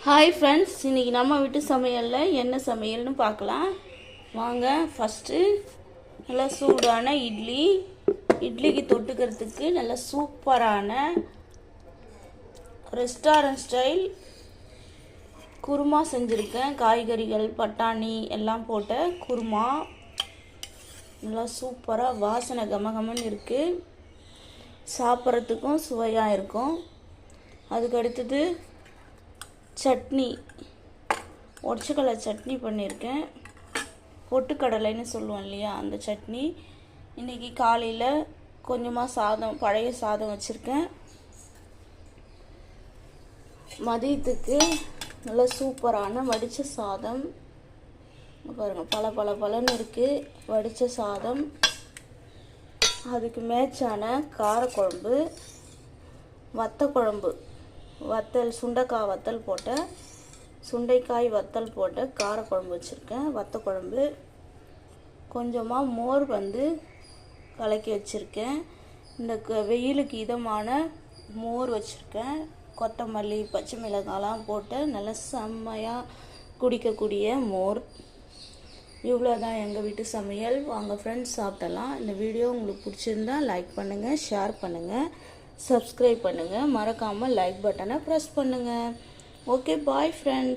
Hi friends, இன்றைக்கி நம்ம வீட்டு சமையலில் என்ன சமையல்னு பார்க்கலாம் வாங்க. ஃபஸ்ட்டு நல்லா சூடான இட்லிக்கு தொட்டுக்கிறதுக்கு நல்லா சூப்பரான ரெஸ்டாரண்ட் ஸ்டைல் குருமா செஞ்சுருக்கேன். காய்கறிகள் பட்டாணி எல்லாம் போட்ட குருமா நல்லா சூப்பராக வாசனை கமகமன்னு இருக்குது. சாப்பிட்றதுக்கும் சுவையாக இருக்கும். அதுக்கு அடுத்தது சட்னி, ஒடச்சக்கடலை சட்னி பண்ணியிருக்கேன். பொட்டுக்கடலைன்னு சொல்லுவோம் இல்லையா, அந்த சட்னி. இன்றைக்கி காலையில் கொஞ்சமாக பழைய சாதம் வச்சுருக்கேன். மதியத்துக்கு நல்ல சூப்பரான வடித்த சாதம் பாருங்கள், பல இருக்குது வடித்த சாதம். அதுக்கு மேட்சான காரக்குழம்பு, வத்தக்குழம்பு, சுண்டைக்காய் வத்தல் போட்ட காரக்குழம்பு வச்சுருக்கேன். வத்தக்குழம்பு, கொஞ்சமாக மோர் கலக்கி வச்சுருக்கேன். இந்த வெயிலுக்கு இதமான மோர் வச்சுருக்கேன். கொத்தமல்லி பச்சை மிளகாலாம் போட்டு நல்லா செம்மையாக குடிக்கக்கூடிய மோர். இவ்வளோ தான் எங்கள் வீட்டு சமையல். வாங்க ஃப்ரெண்ட்ஸ், சாப்பிடலாம். இந்த வீடியோ உங்களுக்கு பிடிச்சிருந்தா லைக் பண்ணுங்கள், ஷேர் பண்ணுங்கள், சப்ஸ்கிரைப் பண்ணுங்கள், மறக்காமல் லைக் பட்டனை ப்ரெஸ் பண்ணுங்கள். Okay, bye friends.